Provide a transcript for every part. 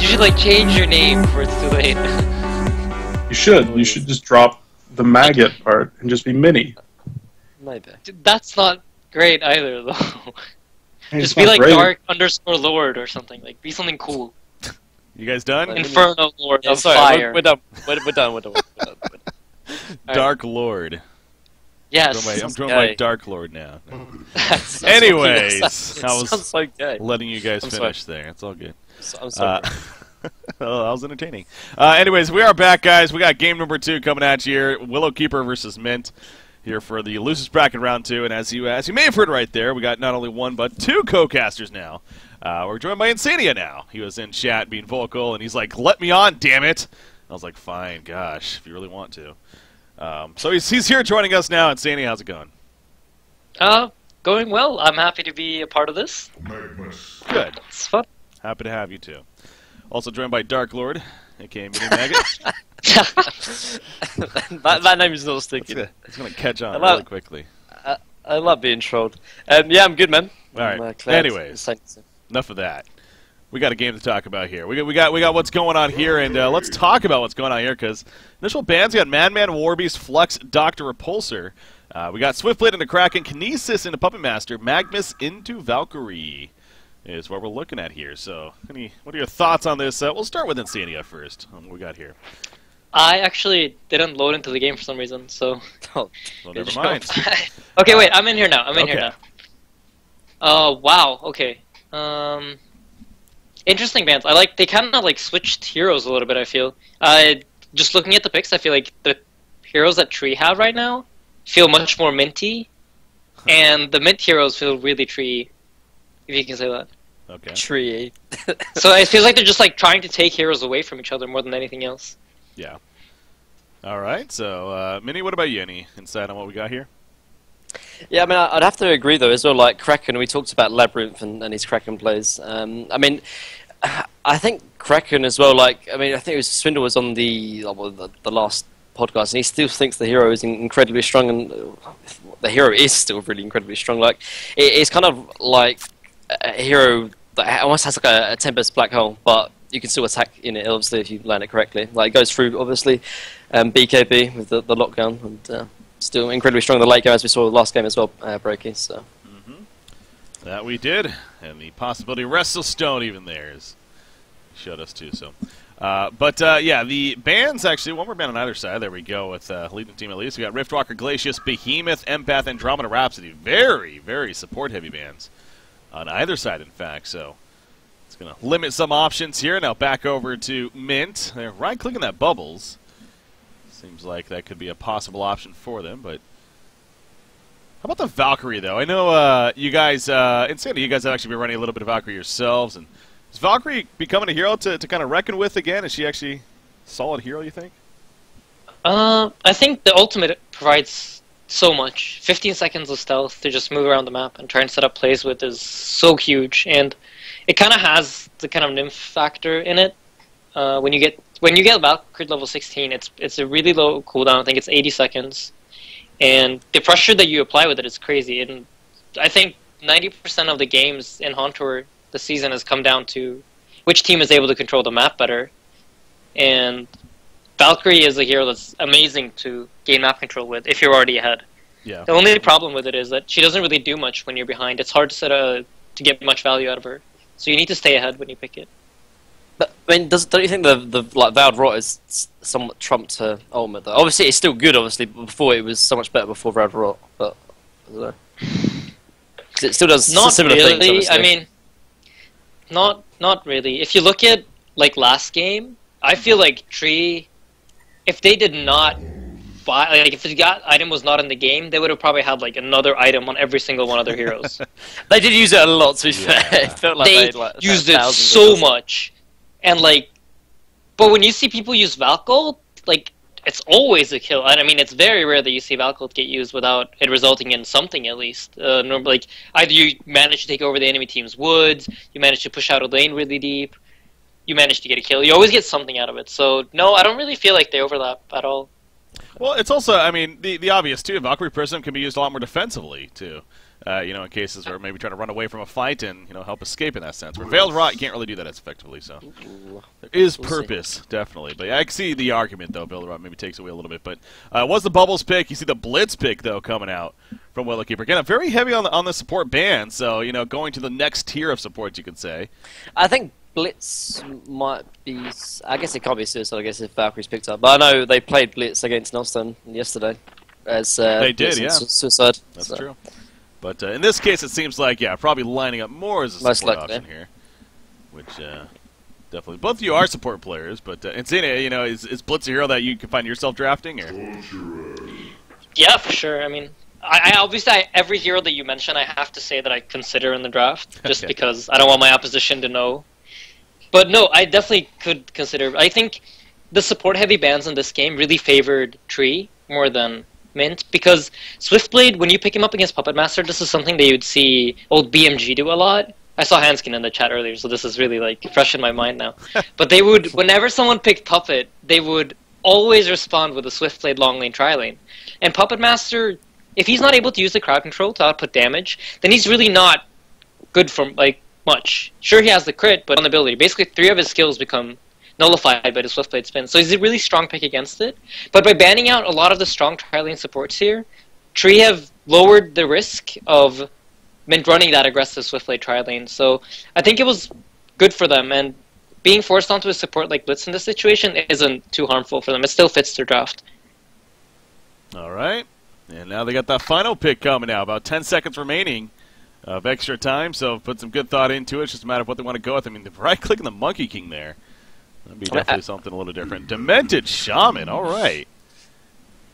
should like change your name before it's too late. You should. You should just drop the maggot part and just be Mini. Maybe. That's not great either, though. Hey, Just it's be not like great. Dark_Lord or something. Like, be something cool. You guys done? Inferno Lord Yeah, of sorry, Fire. we're done. We're done. We're done. Dark Lord. Yes. I'm drawing gay. my Dark Lord now. Anyways, Anyways, I sounds was so gay. letting you guys I'm finish there. It's all good. I'm sorry. Well, that was entertaining. Anyways, we are back, guys. We got game number 2 coming at you here. Willowkeeper versus Mint here for the losers bracket round 2. And as you may have heard right there, we got not only 1 but 2 co-casters now. We're joined by Insania now. He was in chat being vocal, and he's like, "Let me on, damn it!" I was like, "Fine, gosh, if you really want to." So he's here joining us now. Insania, how's it going? Going well. I'm happy to be a part of this. Good. It's fun. Happy to have you too. Also joined by Dark Lord, aka Mini Maggot. that name is not sticking. It's going to catch on Hello. really quickly. I love being trolled. Yeah, I'm good, man. All right. Glad Anyways, enough of that. We got a game to talk about here. We got what's going on here, and let's talk about what's going on here because initial bans we got Madman, Warbeast, Flux, Doctor Repulsor. We got Swiftblade into Kraken, Kinesis into Puppet Master, Magnus into Valkyrie is what we're looking at here. So, what are your thoughts on this? We'll start with Insania first. What we got here? I actually didn't load into the game for some reason, so... Well, never mind. Okay, wait, I'm in here now. I'm in here Okay. now. Wow, okay. Interesting bans. They kind of like switched heroes a little bit, I feel. Just looking at the picks, I feel like the heroes that Tree have right now feel much more minty, and the mint heroes feel really tree, if you can say that. Okay. Tree. So it feels like they're just like trying to take heroes away from each other more than anything else. Yeah. All right. So, Minnie, what about you? Any insight on what we got here? Yeah, I mean, I'd have to agree though as well. Like Kraken, we talked about Labyrinth and his Kraken plays. I mean, I think Kraken as well. Like, I mean, I think it was Swindle was on the last podcast, and he still thinks the hero is incredibly strong, and the hero is still really incredibly strong. Like, it's kind of like a hero that almost has like a Tempest Black Hole, but you can still attack in it, obviously, if you land it correctly. Like, it goes through, obviously, BKB with the lockdown, and still incredibly strong in the late game, as we saw the last game as well, Breaky, so. That we did, and the possibility of Restless Stone even there showed us too, so. Yeah, the bans actually, one more ban on either side. There we go with leading team at least. We got Riftwalker, Glacius, Behemoth, Empath, Andromeda Rhapsody. Very, very support-heavy bans on either side, in fact. So it's going to limit some options here. Now back over to Mint. They're right-clicking that Bubbles. Seems like that could be a possible option for them, but how about the Valkyrie, though? I know you guys, Insanity, you guys have actually been running a little bit of Valkyrie yourselves, and is Valkyrie becoming a hero to kind of reckon with again? Is she actually a solid hero, you think? I think the ultimate provides so much. 15 seconds of stealth to just move around the map and try and set up plays with is so huge, and it kind of has the kind of nymph factor in it. When you get Valkyrie level 16, it's a really low cooldown. I think it's 80 seconds, and the pressure that you apply with it is crazy. And I think 90% of the games in Haunter this season has come down to which team is able to control the map better. And Valkyrie is a hero that's amazing to gain map control with if you're already ahead. Yeah. The only problem with it is that she doesn't really do much when you're behind. It's hard to get much value out of her. So you need to stay ahead when you pick it. But, I mean, don't you think the Vowed Rot is somewhat trumped her ultimate, though? Obviously, it's still good, obviously, but before it was so much better before Vowed Rot, but I don't know. 'Cause it still does Not similar really. things, I mean, not really. If you look at, like, last game, I feel like Tree, if they did not buy, like, if the item was not in the game, they would have probably had, like, another item on every single one of their heroes. They did use it a lot, to be fair. It felt like They they'd, like, used it thousands so of much. And, like, but when you see people use Valkyrie, like, it's always a kill. I mean, it's very rare that you see Valkyrie get used without it resulting in something, at least. Normally, like, either you manage to take over the enemy team's woods, you manage to push out a lane really deep, you manage to get a kill. You always get something out of it. So, no, I don't really feel like they overlap at all. Well, it's also, I mean, the obvious, too. Valkyrie Prism can be used a lot more defensively, too. in cases where maybe trying to run away from a fight and help escape in that sense. Where Veiled Rot, you can't really do that as effectively. So there is purpose, definitely. But yeah, I can see the argument though. Veiled Rot maybe takes away a little bit. But was the Bubbles pick? You see the Blitz pick though coming out from Willowkeeper. Again, very heavy on the support band. So going to the next tier of support, you could say. I think Blitz might be. I guess it can't be Suicide. I guess if Valkyrie's picked up, but I know they played Blitz against Noston yesterday. As they did, yeah. Suicide. That's true. But in this case, it seems like probably lining up more as a support option here, which definitely both of you are support players. But Insania, is Blitz a hero that you can find yourself drafting? Or? Yeah, for sure. I mean, I obviously every hero that you mention, I have to say that I consider in the draft, just because I don't want my opposition to know. But no, I definitely could consider. I think the support-heavy bans in this game really favored Tree more than Mint, because Swiftblade, when you pick him up against Puppet Master, this is something that you'd see old BMG do a lot. I saw Hanskin in the chat earlier, so this is really fresh in my mind now. But they would, whenever someone picked Puppet, they would always respond with a Swiftblade long lane tri-lane. And Puppet Master, if he's not able to use the crowd control to output damage, then he's really not good for much. Sure, he has the crit, but on the ability. Basically, 3 of his skills become nullified by the Swiftblade spin. So he's a really strong pick against it. But by banning out a lot of the strong tri-lane supports here, Tree have lowered the risk of Mint running that aggressive Swiftblade tri-lane. So I think it was good for them, and being forced onto a support like Blitz in this situation isn't too harmful for them. It still fits their draft. All right. And now they got that final pick coming out. About 10 seconds remaining of extra time, so put some good thought into it. It's just a matter of what they want to go with. I mean, the right-click and the Monkey King there. That'd be definitely something a little different. Demented Shaman, all right.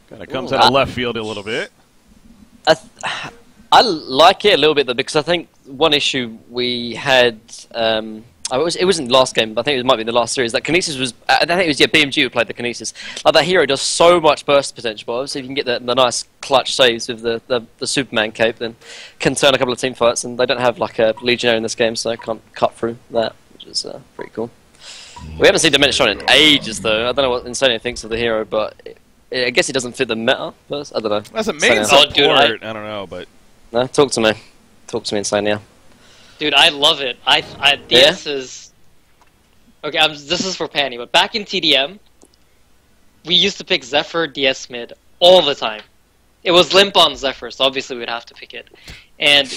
Kind of comes out of left field a little bit. I like it a little bit, though, because I think one issue we had, it wasn't last game, but I think it might be the last series, that Kinesis was, I think it was, BMG who played the Kinesis. Like, that hero does so much burst potential, but obviously if you can get the nice clutch saves with the Superman cape, then can turn a couple of team fights, and they don't have, a Legionnaire in this game, so I can't cut through that, which is pretty cool. We haven't seen Demented Shaman in ages, though. I don't know what Insania thinks of the hero, but I guess it doesn't fit the meta first. I don't know. As a main support, I don't know, but... No, talk to me. Talk to me, Insania. Dude, I love it. DS is... Okay, this is for Panny, but back in TDM, we used to pick Zephyr DS mid all the time. It was limp on Zephyr, so obviously we'd have to pick it. And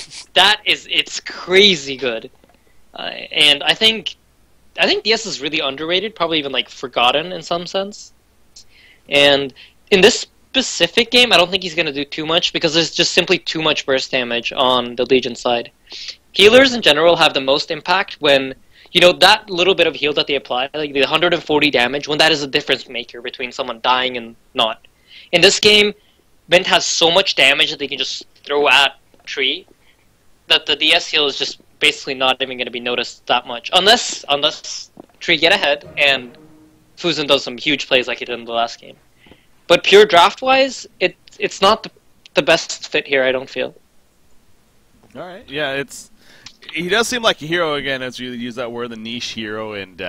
it's crazy good. And I think DS is really underrated, probably even forgotten in some sense. And in this specific game, I don't think he's going to do too much because there's just simply too much burst damage on the Legion side. Healers in general have the most impact when, that little bit of heal that they apply, the 140 damage, when that is a difference maker between someone dying and not. In this game, Mint has so much damage that they can just throw at Tree that the DS heal is just basically not even going to be noticed that much. Unless Tree get ahead and Fusen does some huge plays like he did in the last game. But pure draft-wise, it's not the best fit here, I don't feel. All right, yeah, he does seem like a hero again, as you use that word, the niche hero, and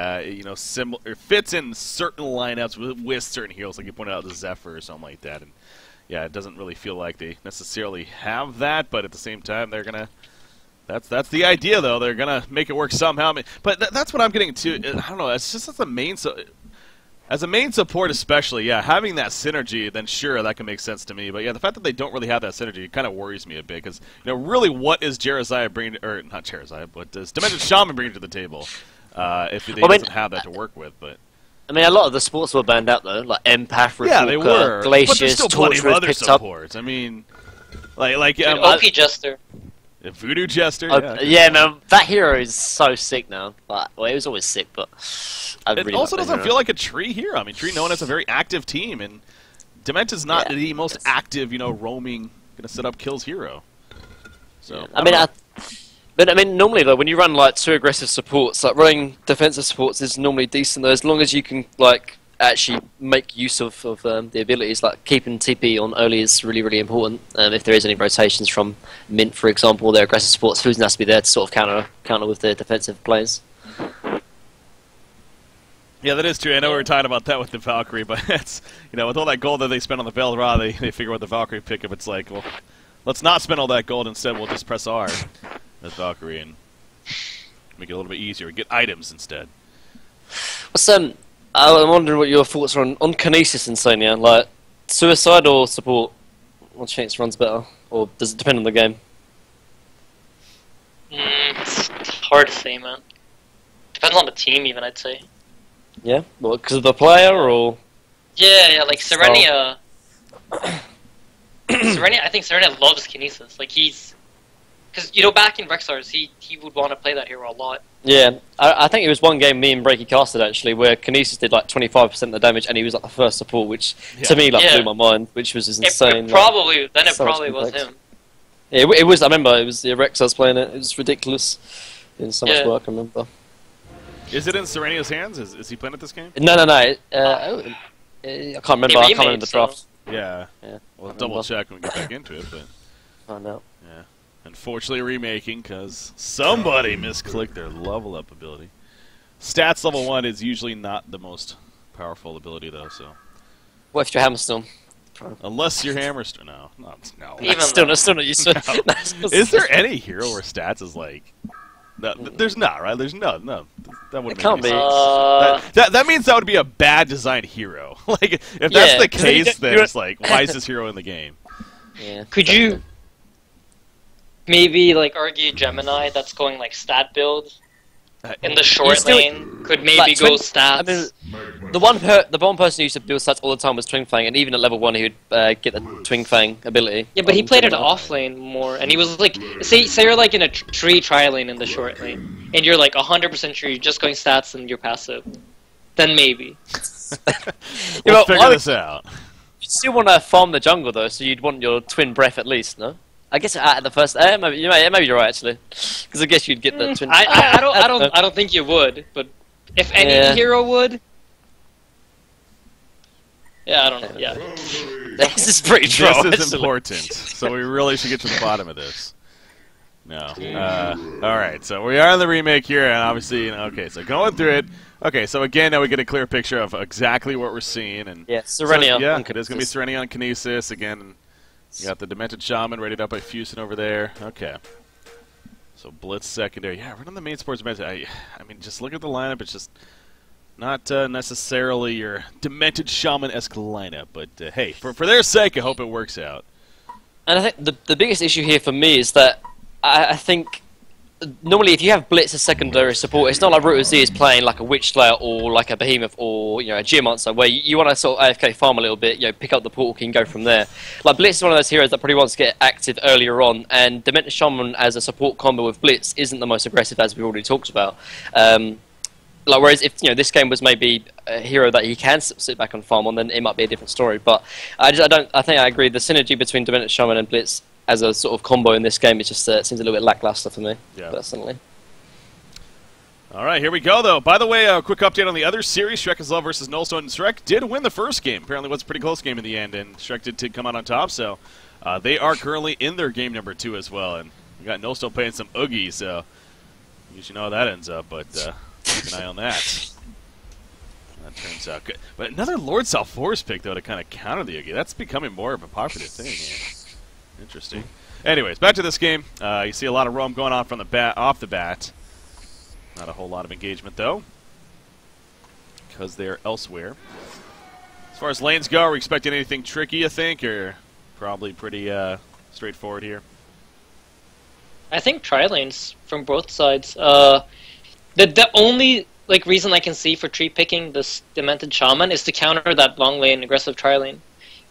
similar fits in certain lineups with certain heroes, like you pointed out, the Zephyr or something like that. And yeah, it doesn't really feel like they necessarily have that, but at the same time, they're gonna. That's the idea, though. They're gonna make it work somehow. But that's what I'm getting to. I don't know. It's just as a main support, especially. Yeah, having that synergy, then sure, that can make sense to me. But yeah, the fact that they don't really have that synergy kind of worries me a bit. Because really, what is Jeraziah bringing? Or not Jeraziah, but does Demented Shaman bring to the table? If they doesn't have that to work with, but. I mean, a lot of the sports were banned out though, like Empath, Reporter, they were. Glaciers, but there's still plenty of other picked supports. I mean, OP Jester. Voodoo Jester. Yeah, man, that hero is so sick now. Well, he was always sick, but it also doesn't feel like a Tree hero. I mean, Tree known as a very active team, and Dement is not the most active, roaming, gonna set up kills hero. So But normally though, when you run two aggressive supports, running defensive supports is normally decent though, as long as you can actually make use of the abilities. Keeping TP on early is really, really important. If there is any rotations from Mint, for example, their aggressive supports, Fusen has to be there to sort of counter with their defensive plays. Yeah, that is true. I know we were talking about that with the Valkyrie, but it's with all that gold that they spend on the Veiled Ra, they figure out the Valkyrie pickup. It's let's not spend all that gold. Instead, we'll just press R as Valkyrie and make it a little bit easier. Get items instead. What's I'm wondering what your thoughts are on Kinesis Insania. Like, suicide or support? What chance runs better? Or does it depend on the game? It's hard to say, man. Depends on the team, even, I'd say. Yeah? Well, because of the player, or...? Yeah, like Serenia... Serenia, I think Serenia loves Kinesis. Like, he's... Because, you know, back in Rexars, he would want to play that hero a lot. Yeah, I think it was one game me and Breaky casted, actually, where Kinesis did, like, 25% of the damage, and he was, like, the first support, which, to me, like, blew my mind, which was insane. It probably was him. Yeah, it was, I remember, it was the Rexars playing it. It was ridiculous. Doing so much work, I remember. Is it in Serenia's hands? Is he playing at this game? No. I can't remember. I can't remember the draft. Yeah. We'll double check when we get back into it, but... I know. Yeah. Unfortunately remaking, because somebody misclicked their level up ability. Stats level 1 is usually not the most powerful ability, though, so... What if you're Hammerstone? Unless you're Hammerstone. No. Still not used to it. No. Is there any hero where stats is like... No, there's not, right? There's no. That wouldn't. It can't be. That means that would be a bad designed hero. Like, if that's the case, then it's like, why is this hero in the game? Yeah. Could you maybe like argue Gemini that's going like stat build in the short lane could maybe like, go stats? I mean, the one person who used to build stats all the time was Twin Fang, and even at level 1 he would get the Twin Fang ability. Yeah, but he played it off lane more, and he was like, say you're like in a tree tri lane in the short lane, and you're like 100% sure you're just going stats and you're passive, then maybe. We'll figure this out. You'd still want to farm the jungle though, so you'd want your Twin Breath at least, no? I guess at the first, maybe you're right actually, because I guess you'd get the Twin. I don't think you would, but if any hero would. Yeah, I don't know. Yeah. This is pretty troll. This is important, so we really should get to the bottom of this. No. Alright, so we are in the remake here, and obviously, okay, so going through it. Okay, so again, now we get a clear picture of exactly what we're seeing. And yeah, Serenia. So, it is going to be Serenia on Kinesis. Again, you got the Demented Shaman rated up by Fusin over there. Okay. So Blitz secondary. Yeah, right on the main sports event. I mean, just look at the lineup. It's just not necessarily your Demented Shaman-esque lineup. But hey, for their sake, I hope it works out. And I think the biggest issue here for me is that I think normally if you have Blitz as secondary support, it's not like Root Z is playing like a Witch Slayer or like a Behemoth or a Geomancer where you want to sort of AFK farm a little bit, pick up the Portal Key and go from there. Like Blitz is one of those heroes that probably wants to get active earlier on, and Demented Shaman as a support combo with Blitz isn't the most aggressive as we've already talked about. Like whereas if this game was maybe a hero that he can sit back and farm on, then it might be a different story. But I think I agree. The synergy between Demented Shaman and Blitz as a sort of combo in this game, it just seems a little bit lackluster for me, personally. All right, here we go, though. By the way, a quick update on the other series, Shrek is Love versus Nullstone. Shrek did win the first game. Apparently it was a pretty close game in the end, and Shrek did come out on top, so they are currently in their game number 2 as well. And we got Nullstone playing some Oogie, so you should know how that ends up, but keep an eye on that. That turns out good. But another Lord Salforce pick, though, to kind of counter the Oogie. That's becoming more of a popular thing here. Interesting. Anyways, back to this game. You see a lot of roam going on from the off the bat. Not a whole lot of engagement, though, because they're elsewhere. As far as lanes go, are we expecting anything tricky, you think, or probably pretty straightforward here? I think tri-lanes from both sides. The only reason I can see for tree picking this Demented Shaman is to counter that long lane aggressive tri-lane.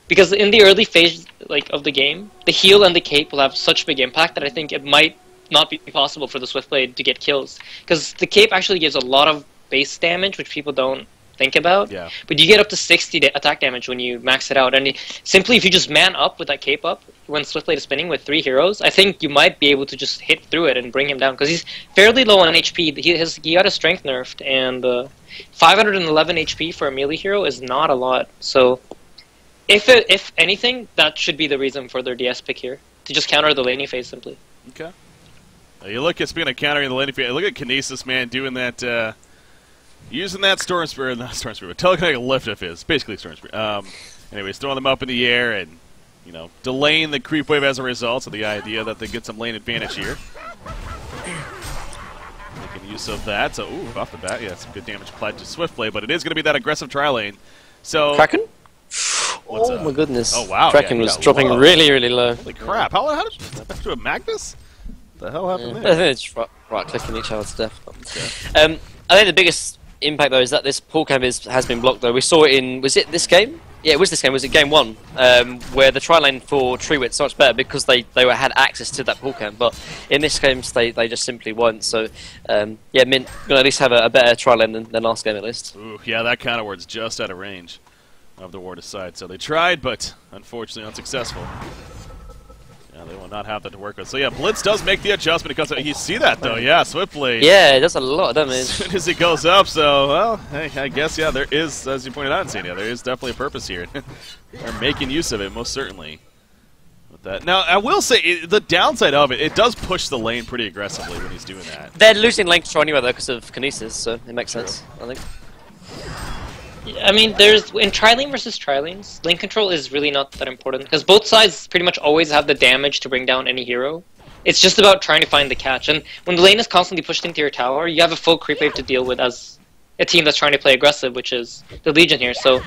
Because in the early phase of the game, the heal and the cape will have such big impact that I think it might not be possible for the Swiftblade to get kills. Because the cape actually gives a lot of base damage, which people don't think about. Yeah. But you get up to 60 attack damage when you max it out. And simply, if you just man up with that cape up, when Swiftblade is spinning with 3 heroes, I think you might be able to just hit through it and bring him down. Because he's fairly low on HP. He got his strength nerfed, and 511 HP for a melee hero is not a lot. So if anything, that should be the reason for their DS pick here. To just counter the laning phase, simply. Okay. You look at, speaking of countering the laning phase, look at Kinesis, man, doing that, using that Storm Spirit, not Storm Spirit, but telekinetic lift of his, basically Storm Spirit. Anyways, throwing them up in the air and you know, delaying the creep wave as a result. So the idea that they get some lane advantage here. Making use of that. So, ooh, off the bat, yeah, some good damage applied to Swiftblade, but it is going to be that aggressive tri-lane. So Kraken? What's Oh my goodness. Oh, wow. Kraken yeah, was dropping really, really low. Holy crap. How did that do a Magnus? What the hell happened I there? think it's just right clicking each other to death. Okay. I think the biggest impact though is that this pull cam has been blocked though. We saw it in, was it this game? Yeah, it was this game. Was it game 1? Where the tri lane for Treewit's much better because they had access to that pull cam. But in this game, they just simply weren't. So yeah, Mint gonna at least have a better tri lane than last game at least. Ooh, yeah, that counter ward's just out of range of the ward side. So they tried, but unfortunately unsuccessful. Yeah, they will not have that to work with. So yeah, Blitz does make the adjustment because you see that though. Yeah, Swiftblade. Yeah, it does a lot of damage. As soon as it goes up, so, well, hey, I guess, yeah, there is, as you pointed out, Insania, there is definitely a purpose here. They're making use of it, most certainly. With that. Now, I will say, the downside of it, it does push the lane pretty aggressively when he's doing that. They're losing lane control anyway though because of Kinesis, so it makes sense, I think. I mean, there's in tri-lane versus tri-lanes, lane control is really not that important because both sides pretty much always have the damage to bring down any hero. It's just about trying to find the catch, and when the lane is constantly pushed into your tower, you have a full creep wave to deal with as a team that's trying to play aggressive, which is the Legion here. So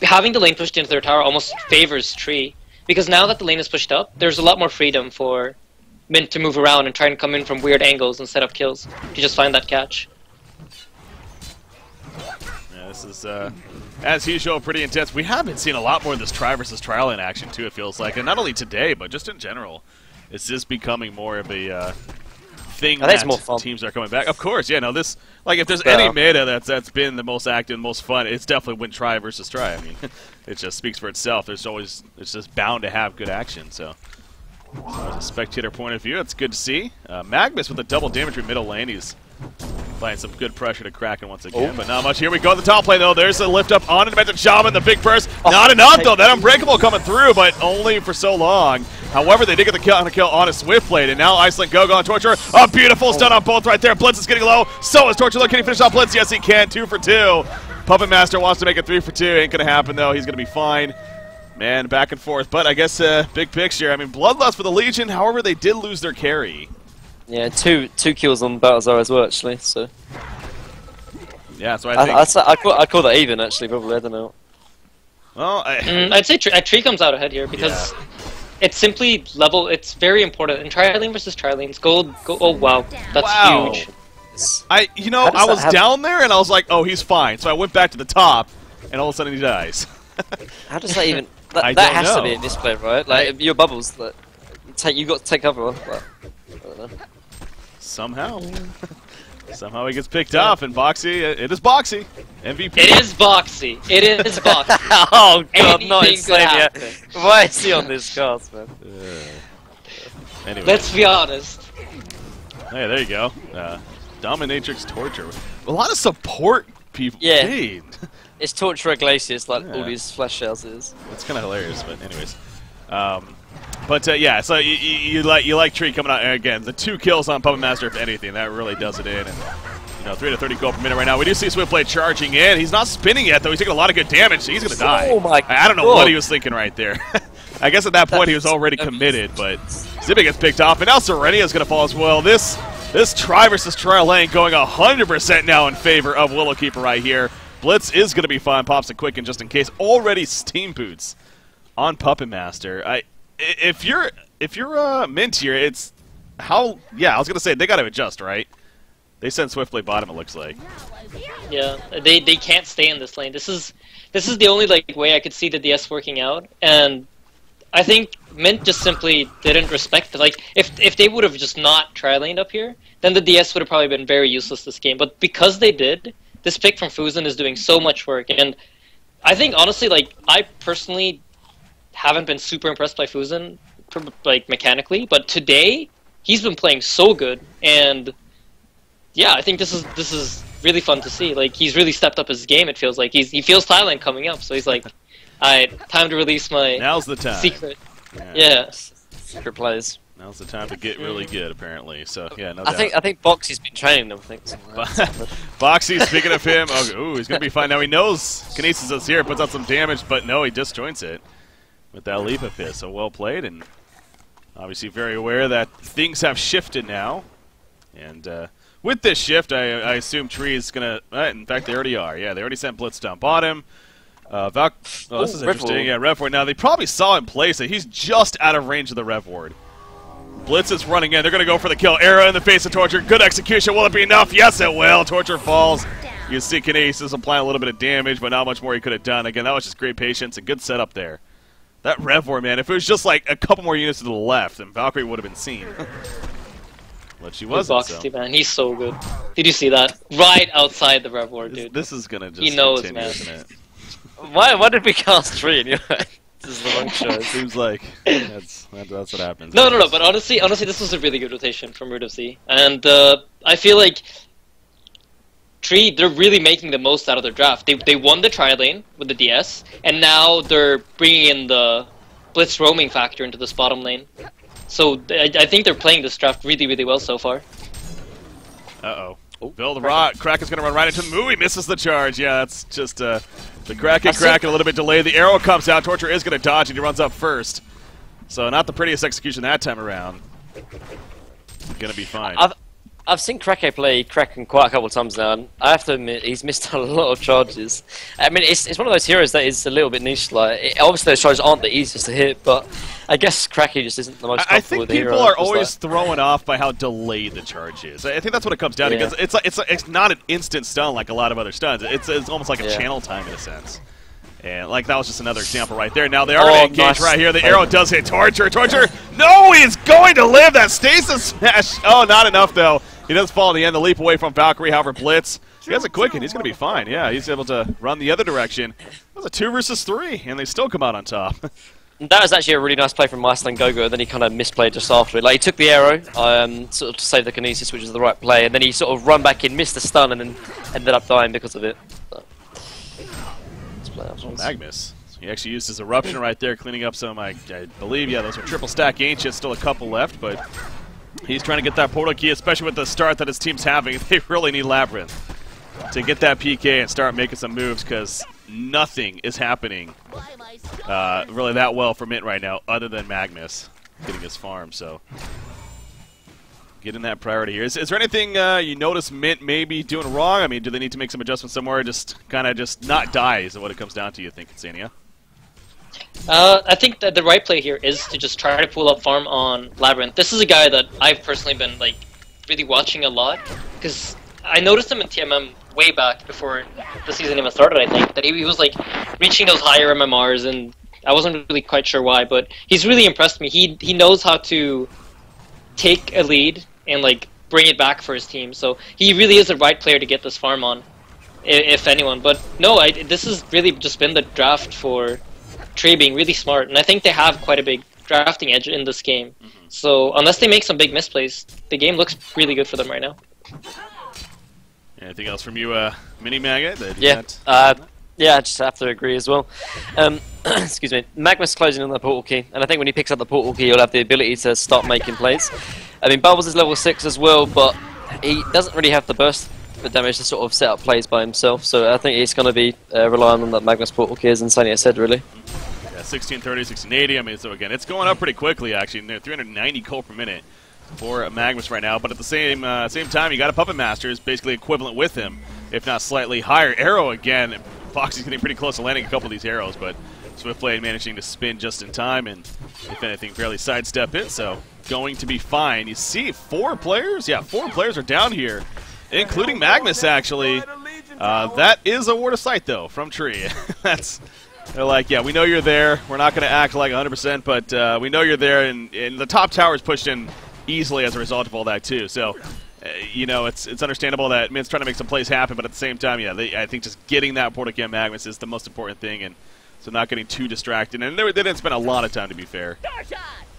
having the lane pushed into their tower almost favors Tree, because now that the lane is pushed up, there's a lot more freedom for Mint to move around and try and come in from weird angles and set up kills to just find that catch. This is, as usual, pretty intense. We have been seeing a lot more of this tri versus tri lane action, too, it feels like. And not only today, but just in general. It's just becoming more of a thing that more fun. Teams are coming back. Of course, yeah, no, this, like, if there's any meta that's been the most active and most fun, it's definitely when tri versus tri. I mean, it just speaks for itself. There's always, it's just bound to have good action, so. From a spectator point of view, it's good to see. Magnus with a double damage in middle lane. He's applying some good pressure to Kraken once again, but not much. Here we go, the top lane though. There's a lift up on Invented Shaman, the big burst. Not enough though. That Unbreakable coming through, but only for so long. However, they did get the kill on a Swiftblade, and now Iceland Go-Go on Torture. A beautiful stun on both right there. Blitz is getting low. So is Torture. Look, can he finish off Blitz? Yes, he can. 2 for 2. Puppet Master wants to make it 3 for 2. Ain't gonna happen though. He's gonna be fine. Man, back and forth. But I guess big picture. I mean, Bloodlust for the Legion. However, they did lose their carry. Yeah, two kills on Balthazar as well, actually. So Yeah, so I think... I'd call that even, actually, probably. I don't know. Well, I'd say Tree comes out ahead here because it's simply level. It's very important. In tri-lane versus tri-lanes, gold. Oh wow, that's huge. I was down there and I was like, oh, he's fine. So I went back to the top, and all of a sudden he dies. How does that even? I That don't has know. to be in this play, right? Like your bubbles. That you got to take cover on. But, I don't know. Somehow. Somehow he gets picked off, and Boxy, it is Boxy. MVP. It is Boxy. It is Boxy. Oh god, not Anything could insane yet. happen. Why is he on this cast, man? Anyway. Let's be honest. Hey, there you go. Dominatrix Torture. A lot of support people. Yeah. Hey. It's Torture Glacius, like all these flash shells is. It's kind of hilarious, but anyways. Yeah, so you like Tree coming out, and again, the 2 kills on Puppet Master, if anything, that really does it in. And 3 to 30 gold per minute right now. We do see Swiftblade charging in. He's not spinning yet, though. He's taking a lot of good damage, so he's going to die. Oh my I don't know God. what he was thinking right there. I guess at that point he was already committed, but Zippy gets picked off, and now Serenia is going to fall as well. This tri versus tri lane going 100% now in favor of Willowkeeper right here. Blitz is going to be fine. Pops a Quicken just in case. Already Steam Boots on Puppet Master. If you're Mint here, it's how. Yeah, I was going to say they got to adjust, right? They sent Swiftblade bottom. It looks like. Yeah, they can't stay in this lane. This is the only way I could see the DS working out, and I think Mint just simply didn't respect it. Like if they would have just not tri-laned up here, then the DS would have probably been very useless this game. But because they did, this pick from Fusen is doing so much work, and I think honestly, I personally haven't been super impressed by Fusen, mechanically, but today he's been playing so good, and yeah, I think this is really fun to see. Like he's really stepped up his game. It feels like he feels Thailand coming up, so he's like, alright, time to release my Now's the time. secret. Yeah. Secret plays. Now's the time to get really good, apparently. So yeah, no I doubt. think Boxy's been training them. I think. Boxy, speaking of him, ooh, he's gonna be fine now. He knows Kinesis is here, puts out some damage, but no, he disjoints it. with that leap of his. So well played, and obviously very aware that things have shifted now. And with this shift, I assume Tree is going to... in fact, they already are. Yeah, they already sent Blitz down bottom. This is interesting. Yeah, Rev Ward. Now, they probably saw in place that he's just out of range of the Rev Ward. Blitz is running in. They're going to go for the kill. Arrow in the face of Torture. Good execution. Will it be enough? Yes, it will. Torture falls. You see Kinesis applying a little bit of damage, but not much more he could have done. Again, that was just great patience and good setup there. That Rev Ward, man, if it was just like a couple more units to the left, then Valkyrie would have been seen. But she wasn't, so. Man, he's so good. Did you see that? Right outside the Rev Ward, dude. This is going to just he knows, continue, man. isn't it? Why did we cast Tree in your head? This is the wrong show. It seems like that's what happens. No. But honestly, this was a really good rotation from Root of Sea, and I feel like Tree, they're really making the most out of their draft. They won the tri lane with the DS, and now they're bringing in the Blitz roaming factor into this bottom lane. So I think they're playing this draft really, really well so far. Uh-oh. Bill the Rock. Kraken's going to run right into the move. He misses the charge. Yeah, that's just the Kraken a little bit delayed. The arrow comes out. Torture is going to dodge, and he runs up first. So not the prettiest execution that time around. Going to be fine. I've seen Krake play Kraken quite a couple of times now, and I have to admit he's missed a lot of charges. I mean, it's one of those heroes that is a little bit niche. Like, obviously those charges aren't the easiest to hit, but I guess Krake just isn't the most comfortable with the hero. I think people are always thrown off by how delayed the charge is. I think that's what it comes down to, because it's not an instant stun like a lot of other stuns. It's almost like a channel time in a sense. And like that was just another example right there. Now they are going to engage right here. The arrow does hit Torture. Torture, no, he's going to live that stasis smash. Oh, not enough though. He does fall in the end. The leap away from Valkyrie, however, Blitz. He has a quicken. He's going to be fine. Yeah, he's able to run the other direction. It was a 2 versus 3, and they still come out on top. That was actually a really nice play from Iceland Gogo. Then he kind of misplayed just after it. Like, he took the arrow, sort of to save the Kinesis, which is the right play, and then he sort of run back in, missed the stun, and then ended up dying because of it. So, let's play that Magnus. He actually used his eruption right there, cleaning up some, I believe, yeah, those were triple stack ancients, still a couple left, but he's trying to get that portal key, especially with the start that his team's having. They really need Labyrinth to get that PK and start making some moves, because nothing is happening really that well for Mint right now, other than Magnus getting his farm. So getting that priority here. Is there anything you notice Mint may be doing wrong? I mean, do they need to make some adjustments somewhere? Just kind of just not die is what it comes down to, you think, Insania? I think that the right play here is to just try to pull up farm on Labyrinth. This is a guy that I've personally been like really watching a lot, because I noticed him in TMM way back before the season even started. I think that he was like reaching those higher MMRs, and I wasn't really quite sure why, but he's really impressed me. He knows how to take a lead and like bring it back for his team. So he really is the right player to get this farm on, if anyone. But no, this has really just been the draft for Trey being really smart, and I think they have quite a big drafting edge in this game. So unless they make some big misplays, the game looks really good for them right now. Anything else from you, Mini Maggot? Yeah, I just have to agree as well. Excuse me. Magnus closing on the portal key, and I think when he picks up the portal key, he'll have the ability to start making plays. I mean, Bubbles is level 6 as well, but he doesn't really have the burst damage to sort of set up plays by himself, so I think he's going to be relying on that Magnus portal key, as Insania said, really. Yeah, 1630, 1680, I mean, so again, it's going up pretty quickly, actually. 390 coal per minute for Magnus right now, but at the same time, you got a Puppet Master is basically equivalent with him, if not slightly higher. Arrow again, Foxy's getting pretty close to landing a couple of these arrows, but Swiftblade managing to spin just in time, and if anything, barely sidestep it, so going to be fine. You see 4 players? Yeah, 4 players are down here, including Magnus, actually. That is a word of sight, though, from Tree. They're like, yeah, we know you're there. We're not going to act like 100%, but we know you're there, and the top tower is pushed in easily as a result of all that, too. So, you know, it's understandable that Mint's trying to make some plays happen, but at the same time, yeah, I think just getting that portal key on Magnus is the most important thing, and so not getting too distracted. And they didn't spend a lot of time, to be fair,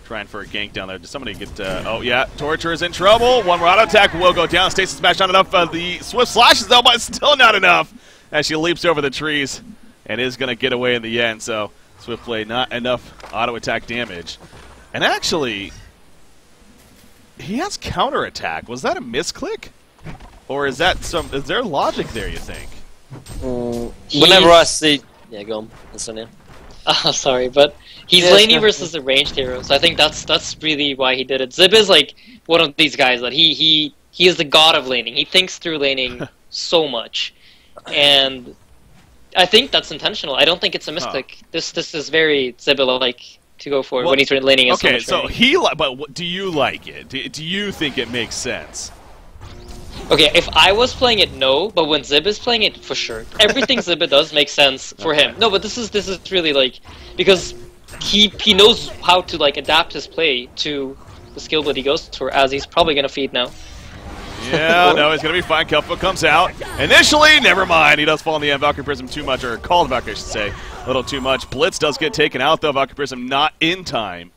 trying for a gank down there. Does somebody get... oh, yeah, Torture is in trouble. One more auto attack will go down. Stasis Smash not enough. The Swift slashes, though, but still not enough as she leaps over the trees and is going to get away in the end. So, Swiftblade, not enough auto attack damage. And actually, he has counterattack. Was that a misclick? Or is that is there logic there, you think? Whenever I see... Yeah, go on. Listen, yeah. Sorry, but he's Yeah, laning sure. versus the ranged hero, so I think that's really why he did it. Zib is like one of these guys that he is the god of laning. He thinks through laning so much, and I think that's intentional. I don't think it's a mistake. This is very Zib-like to go for when he's laning. Okay, so so but do you like it? Do you think it makes sense? Okay, if I was playing it, no, but when Zib is playing it, for sure. Everything Zib does makes sense for him. No, but this is really like because he knows how to like adapt his play to the skill that he goes for, as he's probably gonna feed now. Yeah, no, he's going to be fine. Kelpho comes out. Initially, never mind. He does fall in the end. Valkyrie Prism too much, or called Valkyrie, I should say. A little too much. Blitz does get taken out, though. Valkyrie Prism not in time.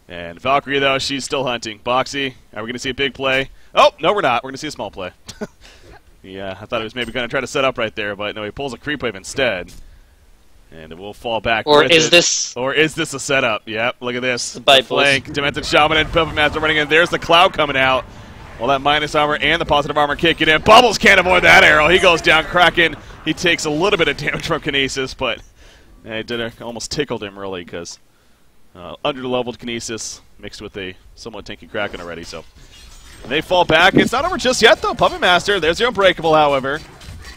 And Valkyrie, though, she's still hunting. Boxy, are we going to see a big play? Oh, no, we're not. We're going to see a small play. Yeah, I thought he was maybe going to try to set up right there, but no, he pulls a creep wave instead. And it will fall back. Or is this a setup? Yep, look at this. The flank, Demented Shaman and Puppet Master running in. There's the Cloud coming out. Well, that minus armor and the positive armor kicking in. Bubbles can't avoid that arrow. He goes down. Kraken, he takes a little bit of damage from Kinesis, but it almost tickled him, really, because under-leveled Kinesis mixed with a somewhat tanky Kraken already. So they fall back. It's not over just yet, though. Puppet Master, there's the Unbreakable, however.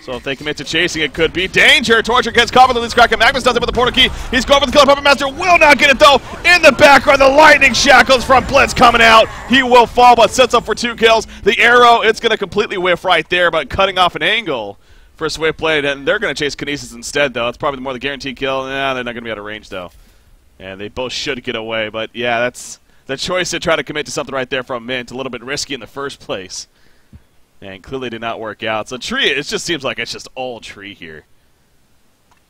So if they commit to chasing, it could be danger. Torture gets caught with the least Kraken. Magnus does it with the portal key. He's going for the killer. Puppet Master will not get it, though. In the background, the lightning shackles from Blitz coming out. He will fall, but sets up for 2 kills. The arrow, it's going to completely whiff right there, but cutting off an angle for Swiftblade, and they're going to chase Kinesis instead, though. It's probably more the guaranteed kill. Nah, they're not going to be out of range, though. And they both should get away, but yeah, that's the choice to try to commit to something right there from Mint. A little bit risky in the first place. And clearly did not work out. So Tree, it just seems like it's just all Tree here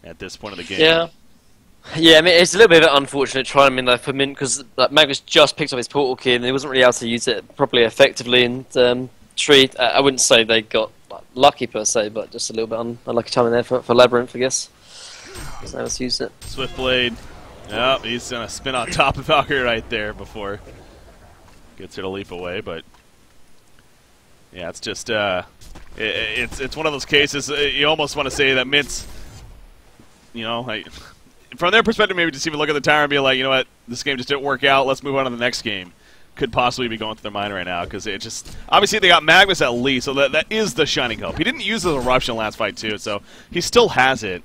at this point of the game. Yeah. Yeah, I mean, it's a little bit of an unfortunate try, I mean, like, for Mint, because like, Magnus just picked up his portal key and he wasn't really able to use it properly effectively. And Tree, I wouldn't say they got like, lucky per se, but just a little bit unlucky timing there for Labyrinth, I guess. Wasn't able to use it. Swiftblade, yep, he's going to spin on top of Valkyrie right there before gets her to leap away, but yeah, it's just it's one of those cases you almost want to say that Mint's, you know, from their perspective, maybe just even look at the tower and be like, you know what, this game just didn't work out. Let's move on to the next game. Could possibly be going through their mind right now because it just obviously they got Magnus at least, so that is the shining hope. He didn't use his eruption last fight too, so he still has it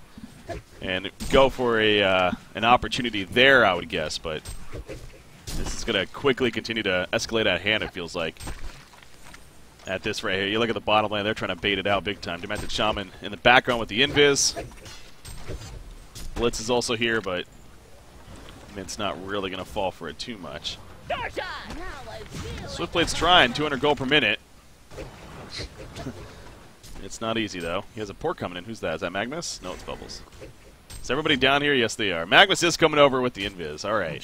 and go for an opportunity there, I would guess. But this is going to quickly continue to escalate at hand. It feels like. At this right here, you look at the bottom lane, they're trying to bait it out big time. Demented Shaman in the background with the Invis. Blitz is also here, but Mint's not really going to fall for it too much. Swiftblade's trying, 200 gold per minute. It's not easy, though. He has a port coming in. Who's that? Is that Magnus? No, it's Bubbles. Is everybody down here? Yes, they are. Magnus is coming over with the Invis. All right.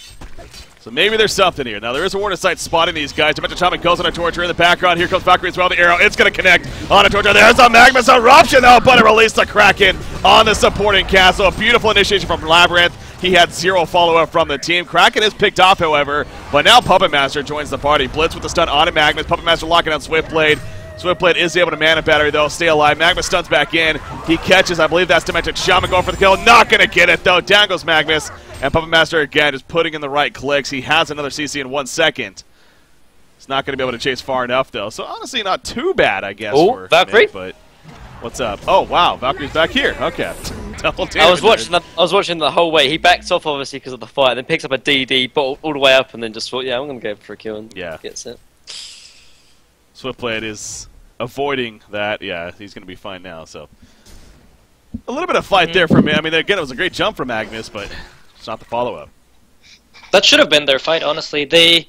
So maybe there's something here. Now, there is a Warden Sight spotting these guys. Demented Shaman goes on a Torture in the background. Here comes Valkyrie as well. The arrow, it's going to connect on a Torture. There's a Magnus eruption, though, but it released the Kraken on the supporting castle. A beautiful initiation from Labyrinth. He had 0 follow-up from the team. Kraken is picked off, however, but now Puppet Master joins the party. Blitz with the stun on Magnus. Puppet Master locking out Swiftblade. Swiftblade is able to mana battery, though, stay alive. Magnus stuns back in. He catches, I believe that's Demented Shaman going for the kill. Not going to get it, though. Down goes Magnus. And Puppet Master, again, just putting in the right clicks. He has another CC in 1 second. He's not going to be able to chase far enough, though. So, honestly, not too bad, I guess. Oh, Valkyrie? But what's up? Oh, wow. Valkyrie's back here. Okay. Double damage. I was watching the whole way. He backs off, obviously, because of the fight, then picks up a DD, all the way up, and then just thought, yeah, I'm going to go for a kill, and gets it. Swiftblade is avoiding that. Yeah, he's going to be fine now. So a little bit of fight there for me. I mean, again, it was a great jump from Magnus, but it's not the follow-up. That should have been their fight, honestly. This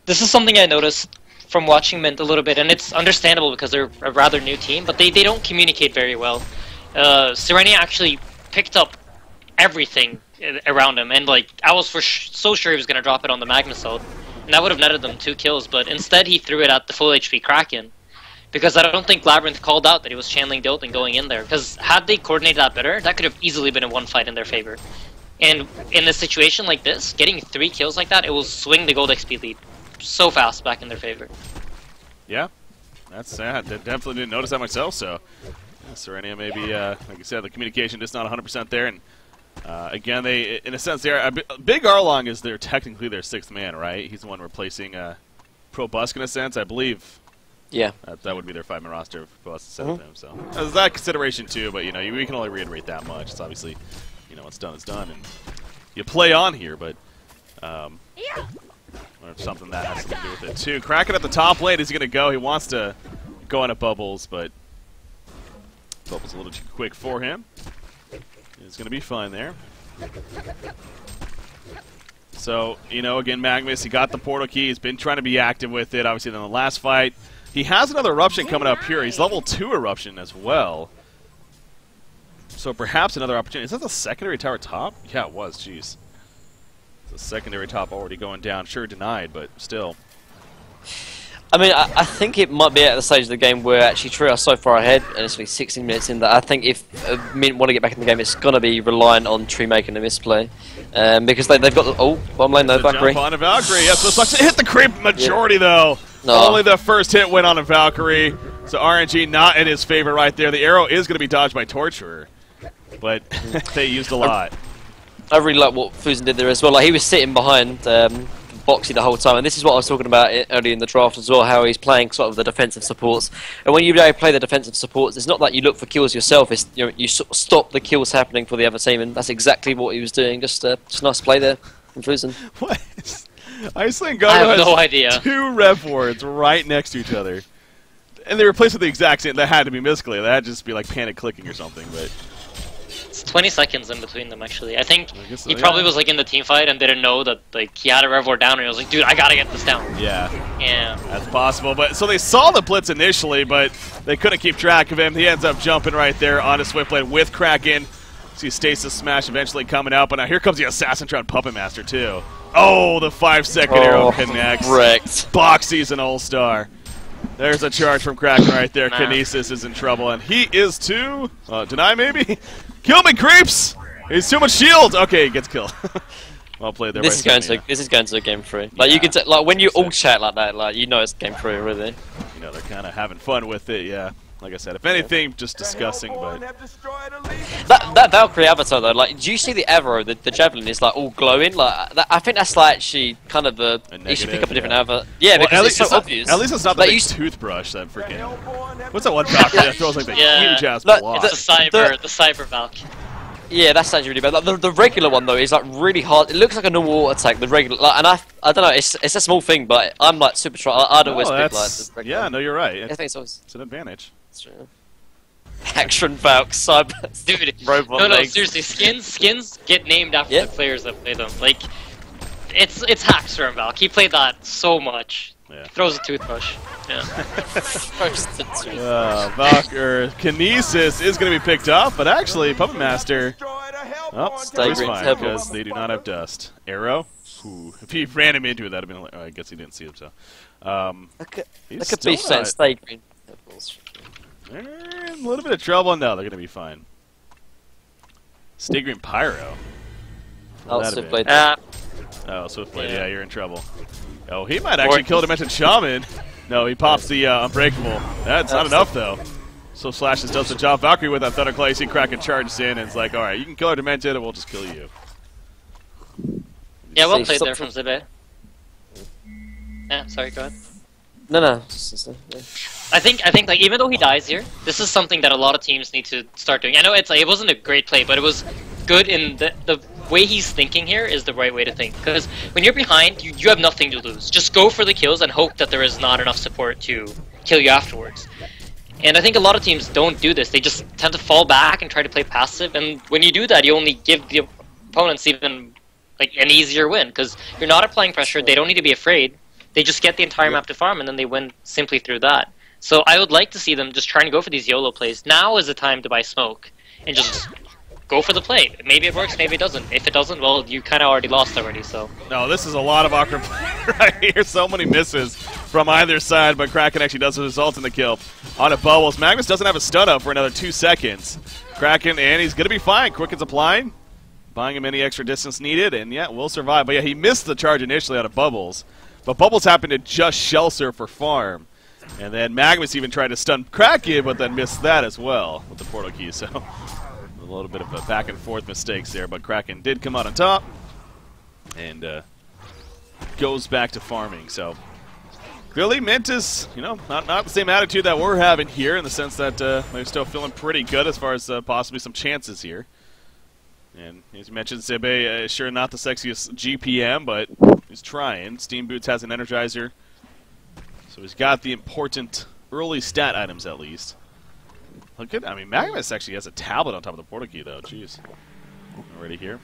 is something I noticed from watching Mint a little bit, and it's understandable because they're a rather new team, but they don't communicate very well. Serenia actually picked up everything around him, and like I was so sure he was going to drop it on the Magnus ult, and that would have netted them 2 kills, but instead he threw it at the full HP Kraken. Because I don't think Labyrinth called out that he was channeling the ult and going in there. Because had they coordinated that better, that could have easily been a 1 fight in their favor. And in a situation like this, getting 3 kills like that, it will swing the gold XP lead so fast back in their favor. Yeah, that's sad. Definitely didn't notice that myself. So, yeah, Serenia maybe, like you said, the communication just not 100% there. And Again, they, in a sense, Big Arlong is technically their 6th man, right? He's the one replacing Pro Busk in a sense, I believe. Yeah. That would be their 5-man roster if Busk instead of him. So there's that consideration too, but we can only reiterate that much. It's obviously, what's done is done, and you play on here, but or something that has to do with it too. Kraken at the top lane is he going to go. He wants to go on a Bubbles, but Bubbles a little too quick for him. It's going to be fine there. So, again, Magnus, he got the portal key. He's been trying to be active with it. Obviously, in the last fight, he has another Eruption coming up here. He's level 2 Eruption as well. So perhaps another opportunity. Is that the secondary tower top? Yeah, it was. Jeez. The secondary top already going down. Sure, denied, but still. I mean, I think it might be at the stage of the game where actually True are so far ahead, and it's only 16 minutes in, that I think if Mint want to get back in the game, it's going to be reliant on Tree making a misplay. Because they've got the... bottom lane though, Valkyrie. Jump on a Valkyrie. Yes, looks like to hit the creep majority, though. No. Only the first hit went on a Valkyrie. So RNG not in his favor right there. The arrow is going to be dodged by Torturer. But they used a lot. I really like what Fusen did there as well. Like, he was sitting behind Boxy the whole time, and this is what I was talking about earlier in the draft as well, how he's playing sort of the defensive supports. And when you play the defensive supports, it's not that you look for kills yourself, it's you sort of stop the kills happening for the other team, and that's exactly what he was doing. Just nice play there from Fusen. What? Iceland I have has no idea. 2 rev wards right next to each other. And they replaced with the exact same. That had to be misclick. That had to just be like panic clicking or something, but... It's 20 seconds in between them, actually. I think so, he probably was like in the team fight and didn't know that like he had a rev ward down, and he was like, "Dude, I gotta get this down." Yeah. Yeah. That's possible. But so they saw the blitz initially, but they couldn't keep track of him. He ends up jumping right there onto Swiftblade with Kraken. See Stasis Smash eventually coming out, but now here comes the Assassin Trout Puppet Master too. Oh, the 5-second arrow connects. Wrecked. Boxy's an all-star. There's a charge from Kraken right there. Kinesis is in trouble, and he is too. Deny maybe? Kill me, creeps! He's too much shield! Okay, he gets killed. Well played there. This is going to game 3. Like, you can like when you all chat like that, like, it's game 3 really. They're kind of having fun with it, yeah. Like I said, if anything, just discussing, but... That Valkyrie avatar though, like, do you see the arrow, the javelin is like all glowing? Like, I think that's like actually kind of the... You should pick up a different avatar. Yeah, well, because it's so obvious. At least it's not the big toothbrush that freaking... What's that one Valkyrie that throws like the huge ass block? The cyber Valkyrie. Yeah, that's actually really bad. Like, the regular one though is like really hard. It looks like a normal auto attack. The regular, like, and I don't know. It's a small thing, but I'm like super try. I'd always pick like. Yeah, no, you're right. I think it's an advantage. That's true. Action Valk, cyber, dude. robot no, legs. seriously. Skins get named after the players that play them. Like, it's Haxor and Valk. He played that so much. Yeah. Throws a toothbrush. Yeah. Valk or Kinesis is going to be picked up, but actually Puppet Master. Oh, he's fine because they do not have dust. Arrow. Ooh. If he ran him into it, that'd have been. I guess he didn't see him. So. That could be stay green. They're in a little bit of trouble. No, they're going to be fine. Stay green Pyro. Oh, Swiftblade. Oh, Swiftblade. Yeah, you're in trouble. Oh, he might actually kill Dimension Shaman. No, he pops the Unbreakable. That's not enough, though. So Slashes does the job. Valkyrie with that Thunderclay. You see Kraken charges in, and it's like, alright, you can kill our Demented, and we'll just kill you. Yeah, well played there from Zibe. Yeah, sorry, go ahead. No. Yeah. I think like even though he dies here, this is something that a lot of teams need to start doing. I know it wasn't a great play, but it was good in the way he's thinking here is the right way to think. Because when you're behind, you have nothing to lose. Just go for the kills and hope that there is not enough support to kill you afterwards. And I think a lot of teams don't do this. They just tend to fall back and try to play passive. And when you do that, you only give the opponents even like an easier win because you're not applying pressure. They don't need to be afraid. They just get the entire map to farm, and then they win simply through that. So I would like to see them just trying to go for these YOLO plays. Now is the time to buy smoke and just go for the play. Maybe it works, maybe it doesn't. If it doesn't, well, you kind of already lost already, so... No, this is a lot of awkward play right here. So many misses from either side, but Kraken actually does result in the kill. On a Bubbles. Magnus doesn't have a stun up for another 2 seconds. Kraken, and he's going to be fine. Quicken's applying, buying him any extra distance needed, and yeah, we'll survive. But yeah, he missed the charge initially out of Bubbles. But Bubbles happened to just shell surf for farm. And then Magnus even tried to stun Kraken, but then missed that as well with the portal key. So a little bit of a back and forth mistakes there, but Kraken did come out on top and goes back to farming. So clearly Mint is, not the same attitude that we're having here, in the sense that they're still feeling pretty good as far as possibly some chances here. And as you mentioned, Sebe, sure not the sexiest GPM, but he's trying. Steam Boots has an Energizer, so he's got the important early stat items at least. Look at, Magnus actually has a tablet on top of the portal key, though. Jeez. Already here.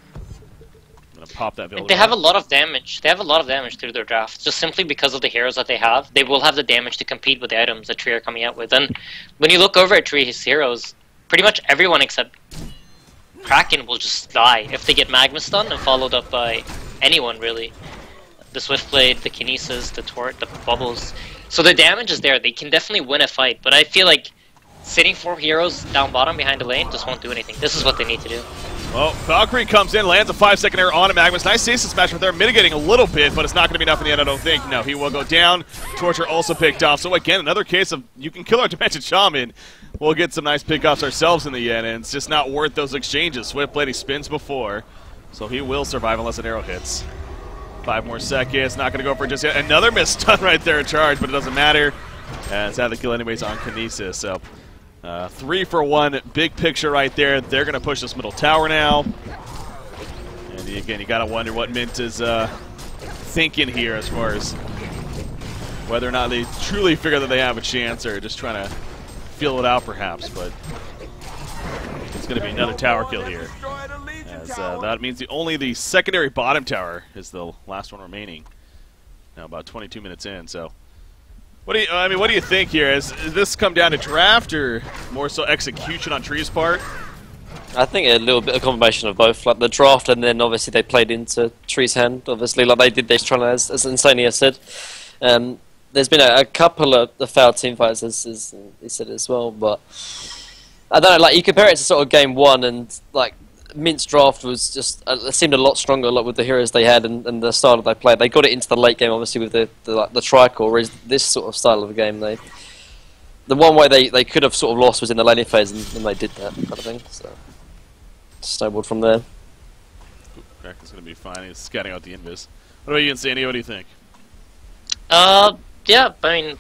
I'm gonna pop that build. They have a lot of damage. They have a lot of damage through their draft, just simply because of the heroes that they have. They will have the damage to compete with the items that Tree are coming out with. And when you look over at Tree's heroes, pretty much everyone except Kraken will just die if they get Magma Stun and followed up by anyone, really. The Swiftblade, the Kinesis, the Tort, the Bubbles. So the damage is there. They can definitely win a fight, but I feel like sitting 4 heroes down bottom behind the lane just won't do anything. This is what they need to do. Well, Valkyrie comes in, lands a 5-second air on a Magnus. Nice Stasis Smash right there, mitigating a little bit, but it's not going to be enough in the end, I don't think. No, he will go down. Torture also picked off. So again, another case of you can kill our Dimension Shaman. We'll get some nice pickoffs ourselves in the end, and it's just not worth those exchanges. Swiftblade, he spins before, so he will survive unless an arrow hits. 5 more seconds, not going to go for just yet. Another missed stun right there, charge, but it doesn't matter. And it's had the kill anyways on Kinesis, so 3 for 1, big picture right there. They're going to push this middle tower now. And again, you got to wonder what Mint is thinking here as far as whether or not they truly figure that they have a chance or just trying to feel it out perhaps. But it's going to be another tower kill here. As that means only the secondary bottom tower is the last one remaining. Now about 22 minutes in, so what do you think here? Is this come down to draft or more so execution on Tree's part? I think a little bit of combination of both, like the draft, and then obviously they played into Tree's hand. Obviously, like they did this trying, as Insania said. There's been a couple of the failed team fights, as he said as well. But I don't know, like you compare it to sort of game 1, and like Mint's draft was just seemed a lot stronger, like with the heroes they had and the style that they played. They got it into the late game, obviously with the Tricore. Whereas this sort of style of a game, the one way they could have sort of lost was in the laning phase, and they did that kind of thing. So snowballed from there. Kraken's gonna be fine. He's scouting out the invis. What about you, Insanity? What do you think? Yeah, I mean,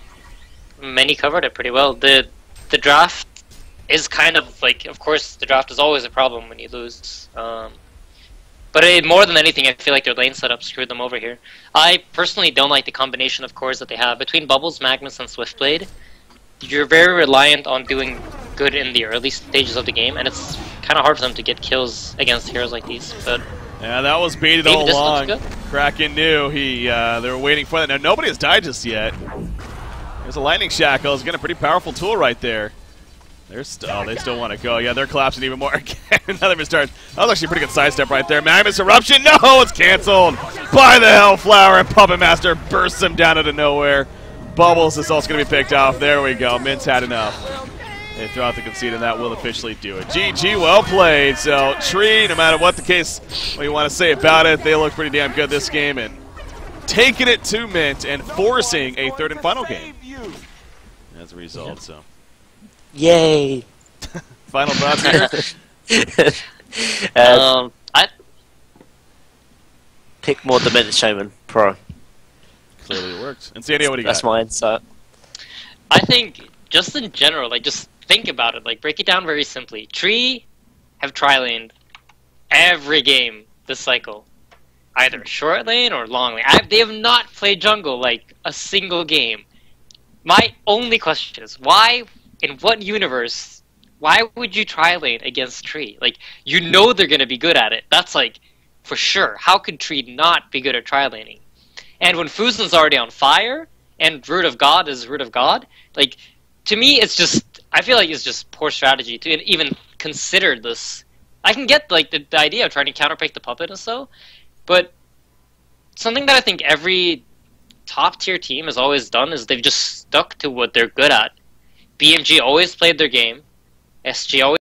many covered it pretty well. The draft is kind of like, of course, the draft is always a problem when you lose. But more than anything, I feel like their lane setup screwed them over here. I personally don't like the combination of cores that they have. Between Bubbles, Magnus, and Swiftblade, you're very reliant on doing good in the early stages of the game, and it's kind of hard for them to get kills against heroes like these. But yeah, that was baited all along. Kraken knew they were waiting for that. Now nobody has died just yet. There's a lightning shackle. It's again a pretty powerful tool right there. They still want to go. Yeah, they're collapsing even more. Again, another misstart. That was actually a pretty good sidestep right there. Magnus Eruption. No, it's canceled by the Hellflower, and Puppet Master bursts him down out of nowhere. Bubbles is also going to be picked off. There we go. Mint's had enough. They throw out the concede, and that will officially do it. GG, well played. So, Tree, no matter what the case, what you want to say about it, they look pretty damn good this game, and taking it to Mint and forcing a third and final game as a result. So, yay! Final thoughts here? I pick more Dimension Shaman Pro. Clearly it worked. And Sandy, what do you got? That's my insight. I think, just in general, like, just think about it. Like, break it down very simply. Tree have tri-laned every game this cycle. Either short lane or long lane. They have not played jungle, like, a single game. My only question is, why, in what universe, why would you tri-lane against Tree? Like, you know they're going to be good at it. That's, like, for sure. How could Tree not be good at tri-laning? And when Fusen's already on fire, and Root of God is Root of God, like, to me, it's just, I feel like it's just poor strategy to even consider this. I can get, like, the idea of trying to counterpick the puppet and so, but something that I think every top-tier team has always done is they've just stuck to what they're good at. BMG always played their game. SG always